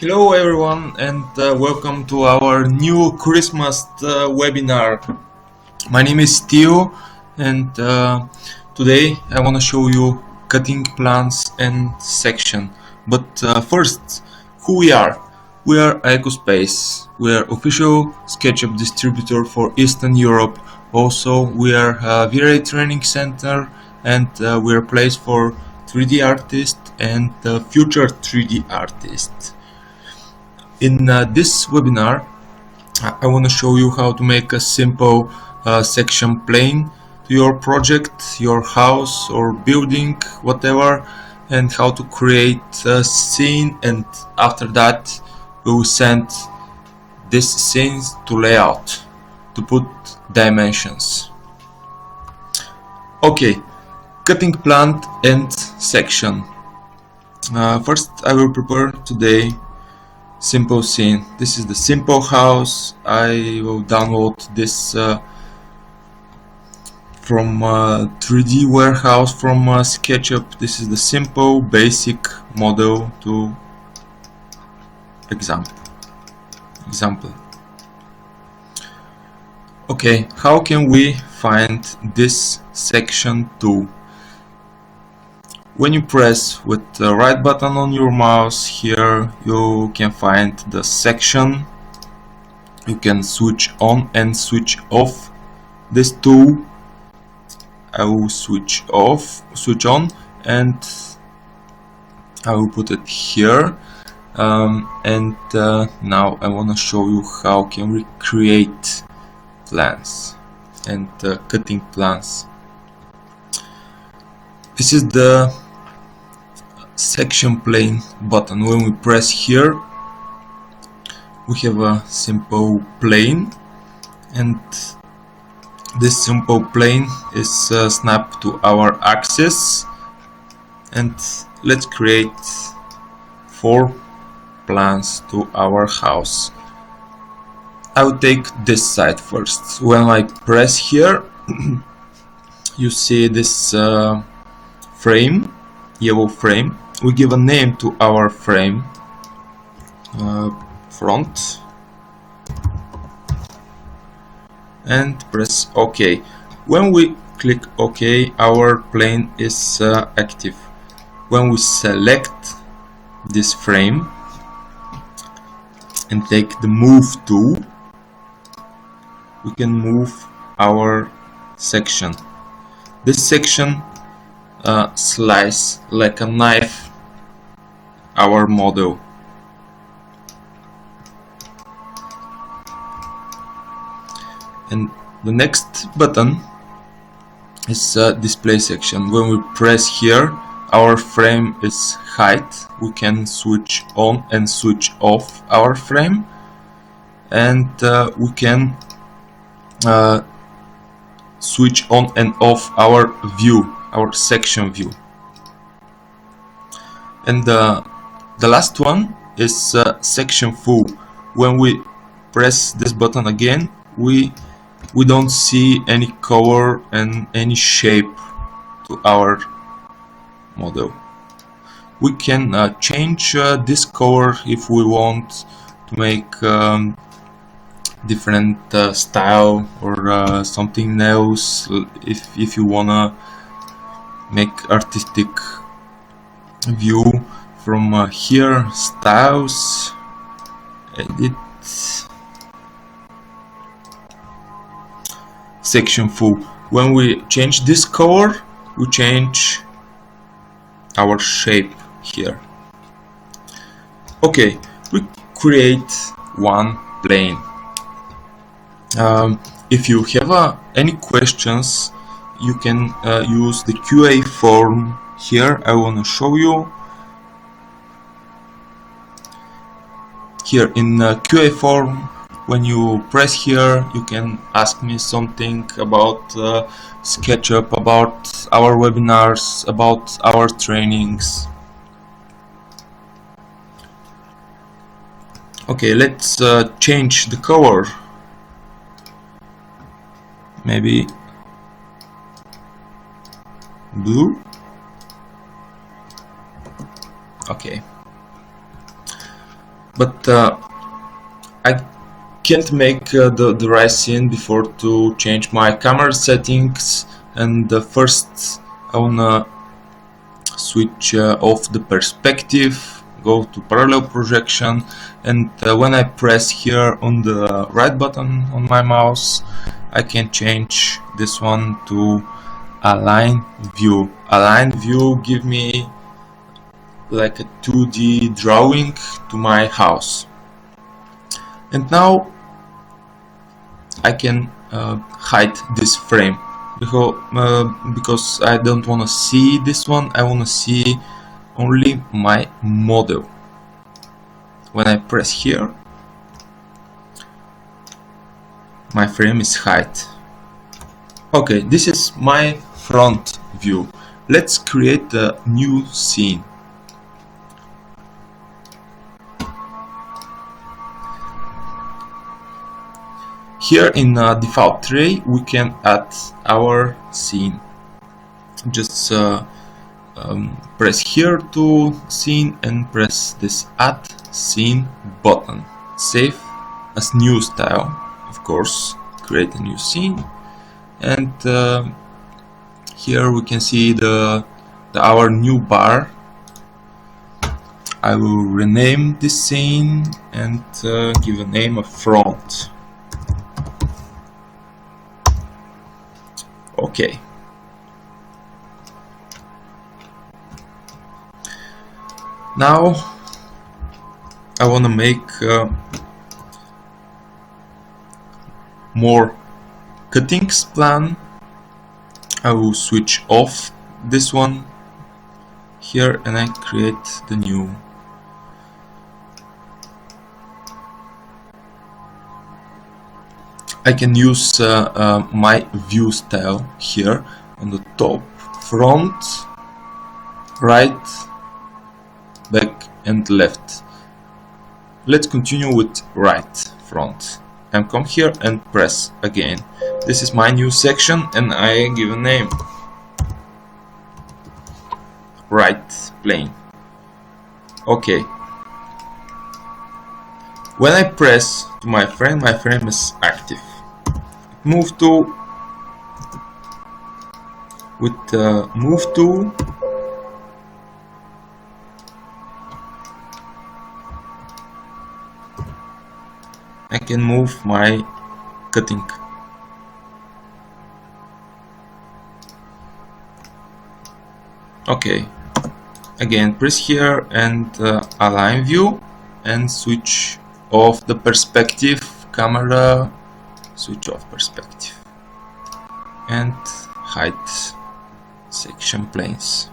Hello everyone and welcome to our new Christmas webinar. My name is Theo and today I want to show you cutting plans and section. But first, who we are? We are Ecospace. We are official SketchUp distributor for Eastern Europe. Also, we are a VRA training center and we are a place for 3D artists and future 3D artists. In this webinar, I want to show you how to make a simple section plane to your project, your house or building, whatever, and how to create a scene, and after that we will send this scene to LayOut to put dimensions. Okay, cutting plant and section. First I will prepare today simple scene. This is the simple house. I will download this from 3D warehouse from SketchUp. This is the simple basic model to example. Okay, how can we find this section tool? When you press with the right button on your mouse here, you can find the section. You can switch on and switch off this tool. I will switch on, and I will put it here. Now I want to show you how can we create plans and cutting plans. This is the section plane button. When we press here, we have a simple plane, and this simple plane is snapped to our axis. And let's create 4 plans to our house. I will take this side first. When I press here, you see this frame, yellow frame. We give a name to our frame, front, and press OK. When we click OK, our plane is active. When we select this frame and take the move tool, we can move our section. This section slice like a knife our model. And the next button is display section. When we press here, our frame is height. We can switch on and switch off our frame, and we can switch on and off our view, our section view. And the last one is section full. When we press this button again, we don't see any color and any shape to our model. We can change this color if we want to make different style or something else. If you wanna make artistic view from here, styles, edit, section full. When we change this color, we change our shape here. Okay, we create one plane. If you have any questions, you can use the QA form here. I want to show you. Here in QA form, when you press here, you can ask me something about SketchUp, about our webinars, about our trainings. Okay, let's change the color. Maybe blue. Okay. but I can't make the right scene before to change my camera settings, and first I wanna switch off the perspective, go to parallel projection, and when I press here on the right button on my mouse, I can change this one to align view. Align view give me like a 2D drawing to my house. And now I can hide this frame because I don't want to see this one. I want to see only my model. When I press here, my frame is hid. Okay, this is my front view. Let's create a new scene. Here in default tray we can add our scene. Just press here to scene and press this add scene button. Save as new style, of course, create a new scene, and here we can see our new bar. I will rename this scene and give a name of front. Okay. Now I want to make more cuttings plan. I will switch off this one here and I create the new. I can use my view style here on the top, front, right, back and left. Let's continue with right front and come here and press again. This is my new section and I give a name, right plane. Okay. When I press to my frame is active. Move tool, with the move tool I can move my cutting. Okay, again press here and align view and switch off the perspective camera, switch off perspective and hide section planes.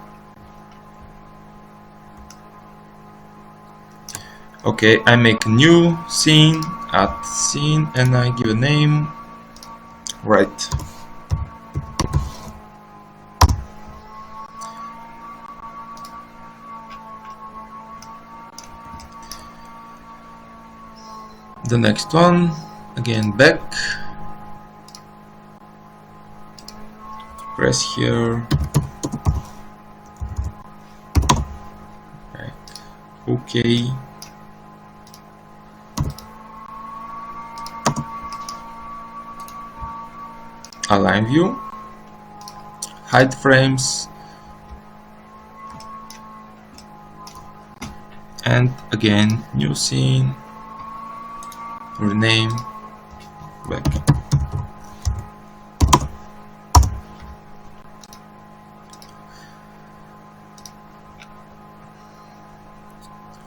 Okay, I make a new scene, add scene, and I give a name, right. The next one, again back, press here, back, okay. Align view, hide frames, and again new scene, rename, back.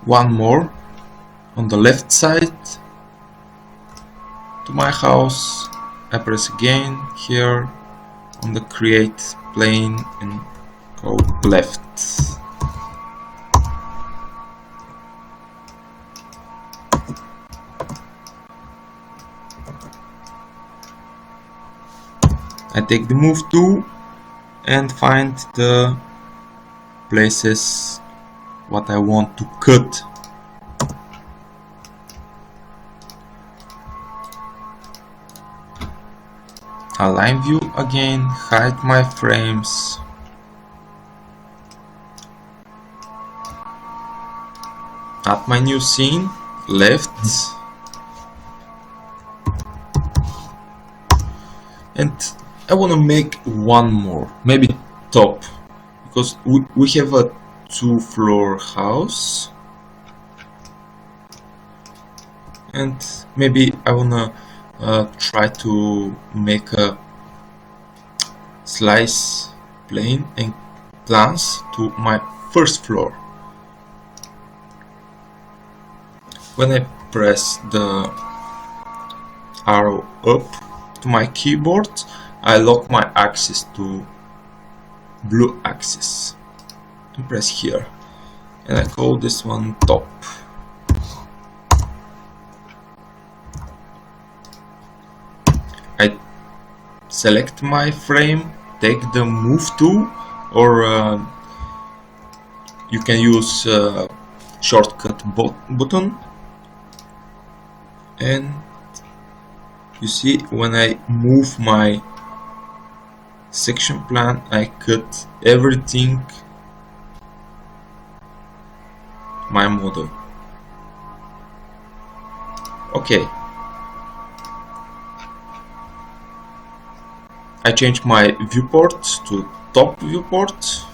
One more on the left side to my house. I press again here on the create plane and go left. I take the move tool and find the places what I want to cut. Align view again, hide my frames. Add my new scene left, and I want to make one more, maybe top, because we have a 2-floor house, and maybe I wanna try to make a slice plane and plans to my first floor. When I press the arrow up to my keyboard, I lock my axis to blue axis and press here, and I call this one top. I select my frame, take the move tool, or you can use shortcut button, and you see when I move my section plan, I cut everything my model. Okay, I change my viewport to top viewport,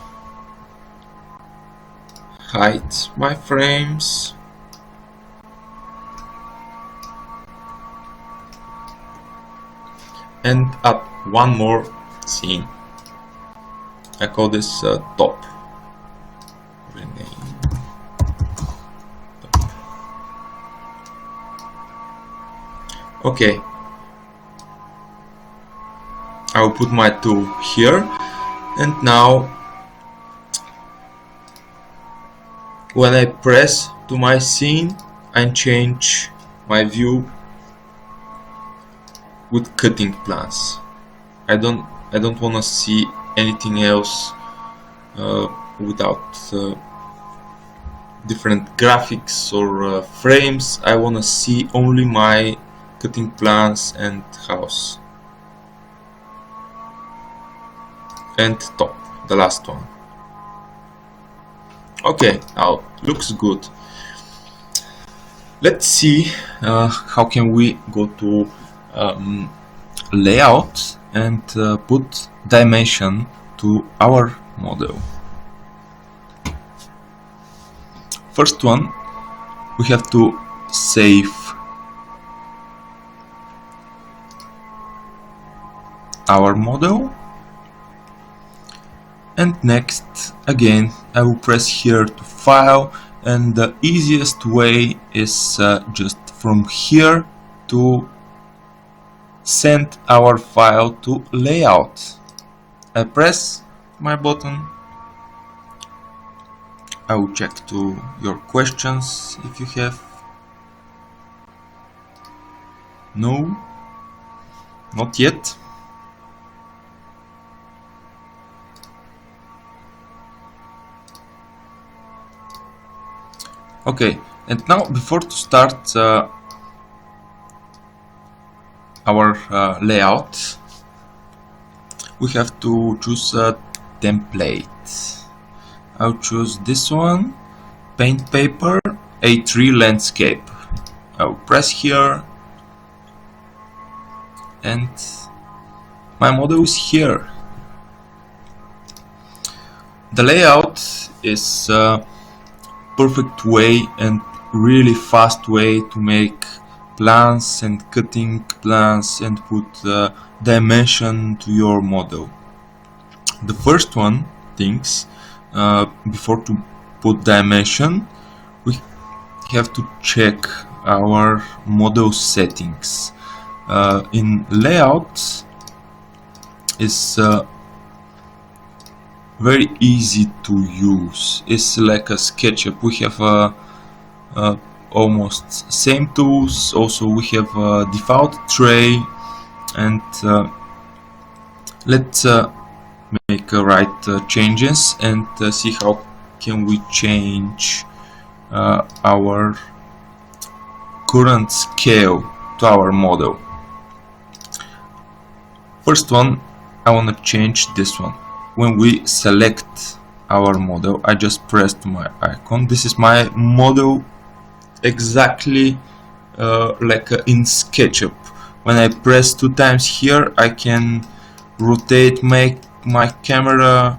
hide my frames, and add one more scene. I call this top. Rename top. Okay, I will put my tool here, and now when I press to my scene, I change my view with cutting plans. I don't want to see anything else without different graphics or frames. I want to see only my cutting plans and house. And top, the last one. Okay, now looks good. Let's see how can we go to layout and put dimension to our model. First one, we have to save our model, and next again I will press here to file, and the easiest way is just from here to send our file to layout. I press my button. I will check to your questions if you have. No, not yet. Okay, and now before to start our layout, we have to choose a template. I'll choose this one, paint paper, A3 landscape. I'll press here, and my model is here. The layout is a perfect way and really fast way to make plans and cutting plans and put dimension to your model. The first one things before to put dimension, we have to check our model settings. In layout is very easy to use. It's like a SketchUp. We have almost same tools. Also we have a default tray, and let's make right changes and see how can we change our current scale to our model. First one, I want to change this one. When we select our model, I just press to my icon. This is my model exactly like in SketchUp. When I press 2 times here, I can rotate my camera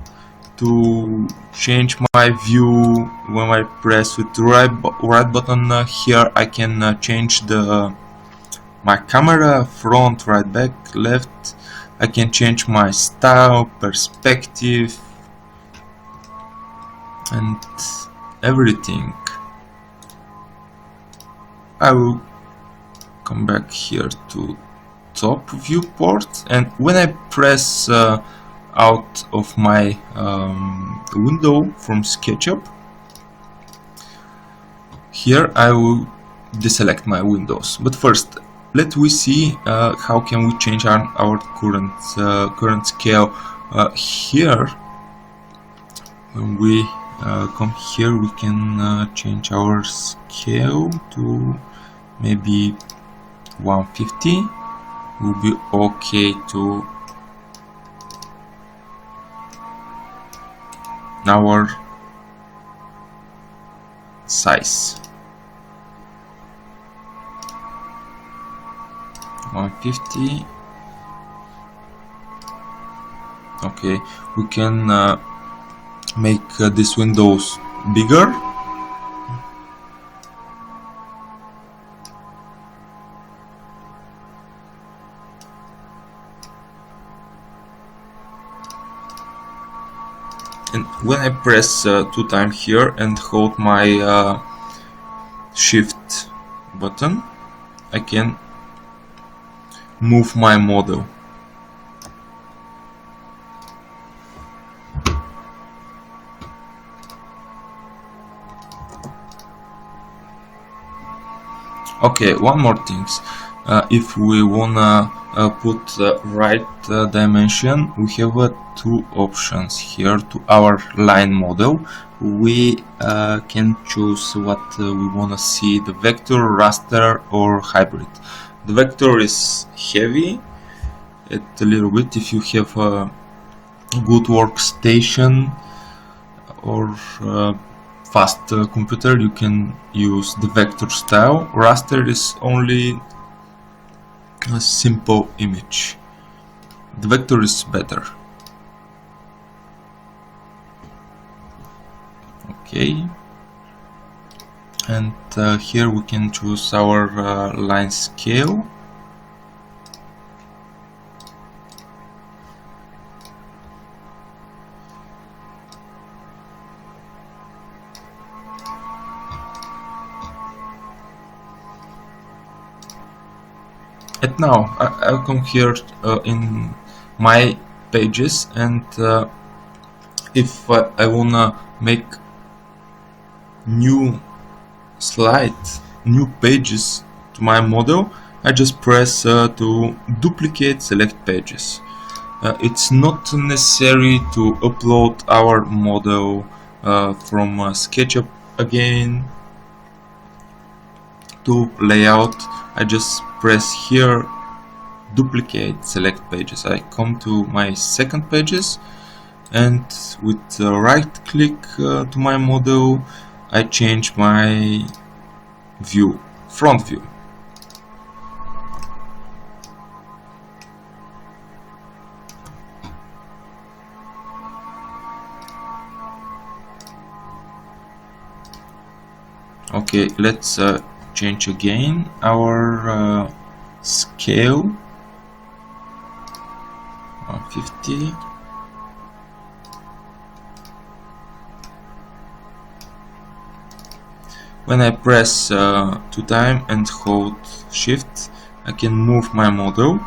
to change my view. When I press with the right button here, I can change my camera, front, right, back, left. I can change my style, perspective, and everything. I will come back here to top viewport, and when I press out of my window from SketchUp, here I will deselect my windows. But first, let we see how can we change our current scale. Here, when we come here, we can change our scale to maybe 150. Will be okay to our size. 150. Okay, we can make these windows bigger. And when I press 2 times here and hold my shift button, I can move my model. Okay, one more thing. If we wanna put the right dimension, we have 2 options here to our line model. We can choose what we wanna see: the vector, raster, or hybrid. The vector is heavy a little bit. If you have a good workstation or fast computer, you can use the vector style. Raster is only a simple image. The vector is better. Okay, and here we can choose our line scale. And now I'll come here in my pages, and if I wanna make new pages to my model, I just press to duplicate select pages. It's not necessary to upload our model from SketchUp again to LayOut. I just press here, duplicate select pages. I come to my second pages, and with right click to my model, I change my view, front view. Okay, let's change again our scale, 150. When I press 2 times and hold shift, I can move my model.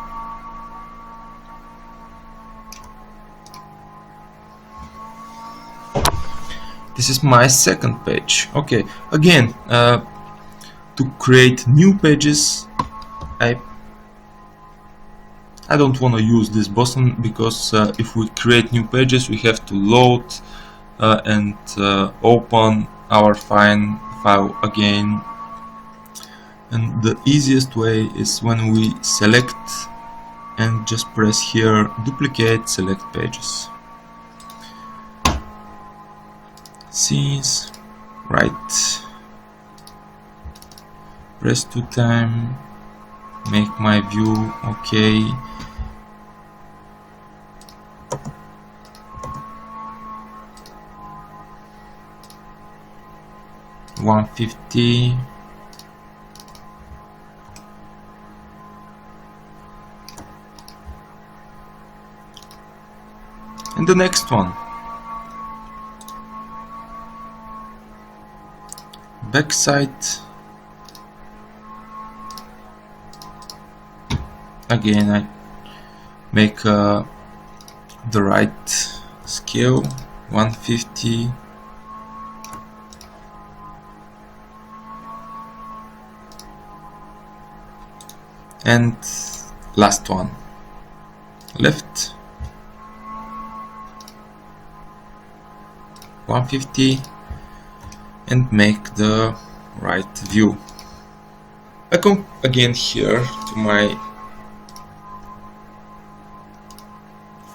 This is my second page. Okay, again, to create new pages, I don't want to use this button, because if we create new pages, we have to load and open our file again. And the easiest way is when we select and just press here, duplicate select pages. Scenes, right, press 2 times, make my view okay. $150. And the next one, backside, again I make the right scale, 150. And last one, left, 150, and make the right view. I come again here to my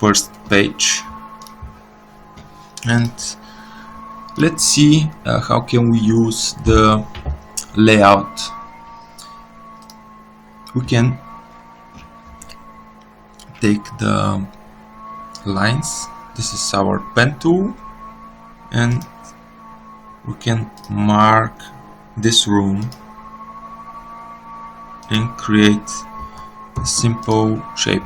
first page, and let's see how can we use the layout. We can take the lines, this is our pen tool, and we can mark this room and create a simple shape.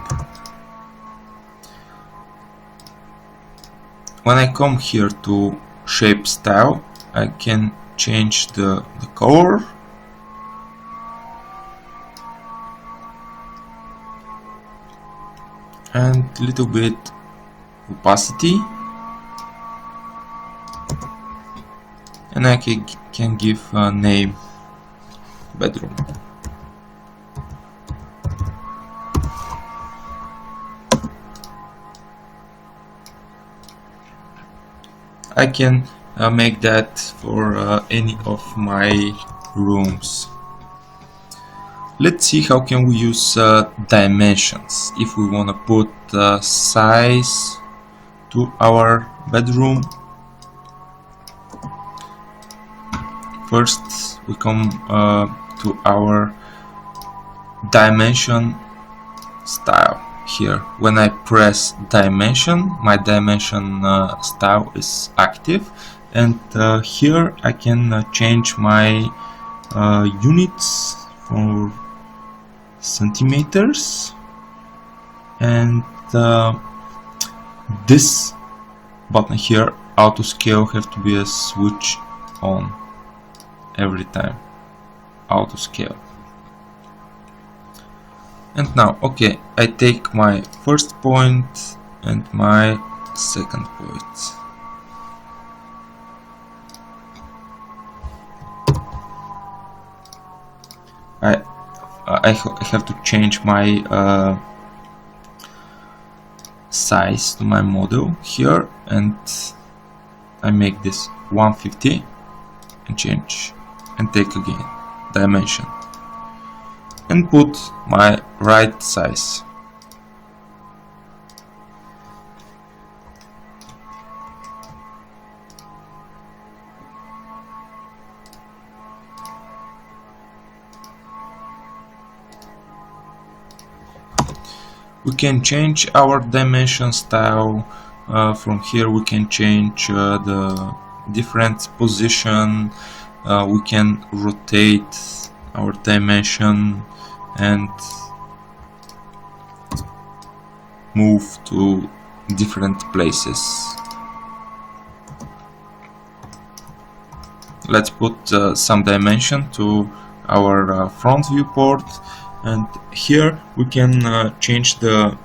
When I come here to shape style, I can change the color, and a little bit opacity, and I can give a name, bedroom. I can make that for any of my rooms. Let's see how can we use dimensions if we want to put size to our bedroom. First we come to our dimension style. Here when I press dimension, my dimension style is active, and here I can change my units for centimeters, and this button here, auto scale, have to be a switch on every time, auto scale. And now, okay, I take my first point and my second point. I have to change my size to my model here, and I make this 150 and change and take again dimension and put my right size. We can change our dimension style. From here we can change the different position. We can rotate our dimension and move to different places. Let's put some dimension to our front viewport, and here we can change the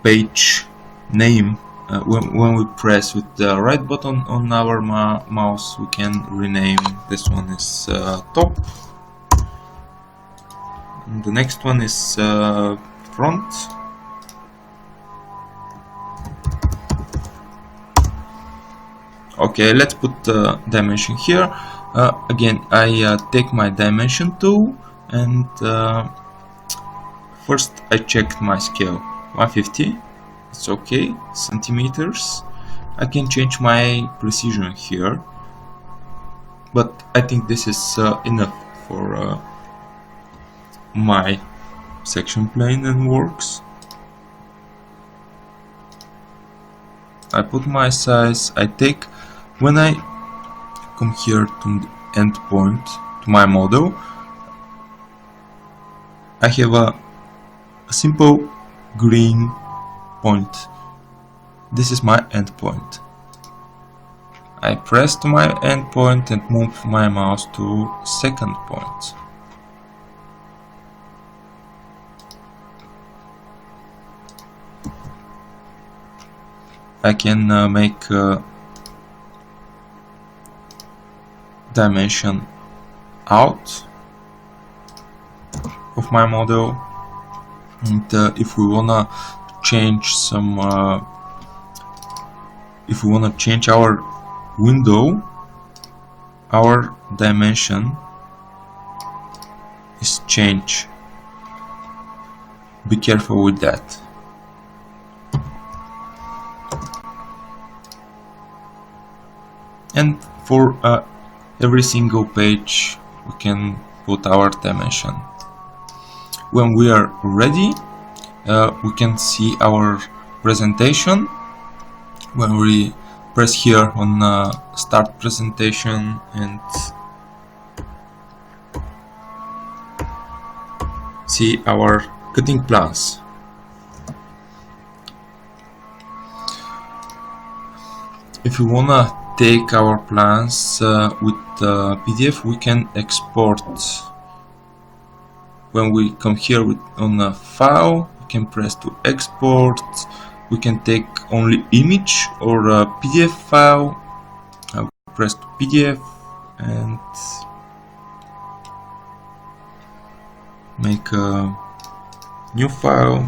page name. When we press with the right button on our mouse, we can rename. This one is top, and the next one is front. Okay, let's put the dimension here. Again, I take my dimension tool, and first I checked my scale, 150. It's okay. Centimeters. I can change my precision here. but I think this is enough for my section plane and works. I put my size. I take, when I come here to the end point, to my model, I have a simple green point. This is my end point. I press to my end point and move my mouse to second point. I can make dimension out of my model, and if we wanna change some, if we wanna change our window, our dimension is change. Be careful with that. And for every single page we can put our dimension. When we are ready, we can see our presentation. When we press here on start presentation and see our cutting plans. If we wanna take our plans with PDF, we can export. When we come here on a file, we can press to export. We can take only image or a PDF file. I will press to PDF and make a new file.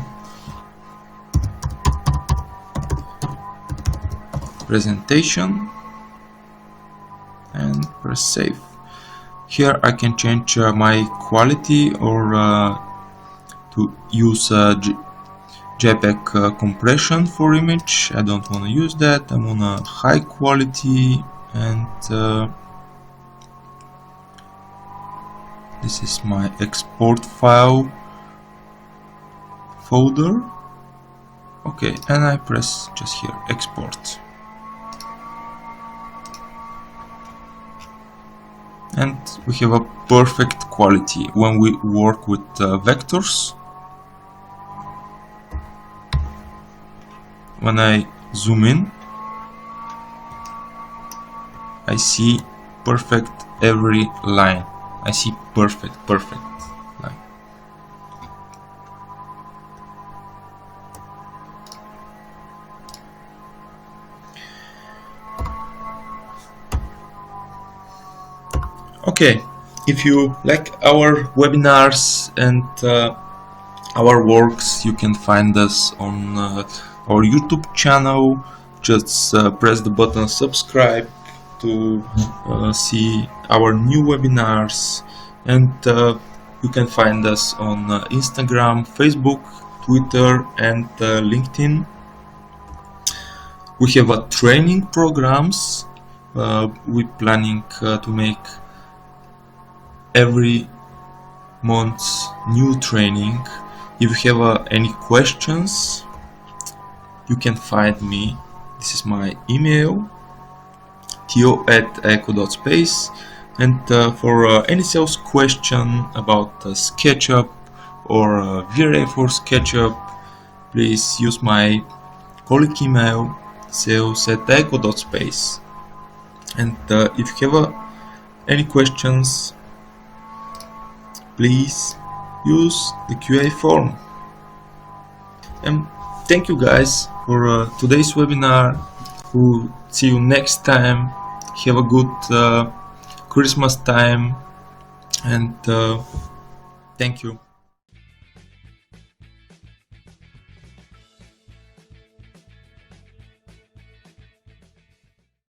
Presentation. And press save. Here I can change my quality or to use JPEG compression for image. I don't want to use that. I want a high quality, and this is my export file folder. Okay, and I press just here export. And we have a perfect quality when we work with vectors. When I zoom in, I see perfect every line. I see perfect line. Okay, if you like our webinars and our works, you can find us on our YouTube channel. Just press the button subscribe to see our new webinars, and you can find us on Instagram, Facebook, Twitter and LinkedIn. We have a training programs. We're planning to make every month new training. If you have any questions, you can find me. This is my email, theo@echo.space, and for any sales question about SketchUp or V-Ray for SketchUp, please use my colleague email, sales@echo.space. And if you have any questions, please use the QA form. And thank you guys for today's webinar. We'll see you next time. Have a good Christmas time, and thank you.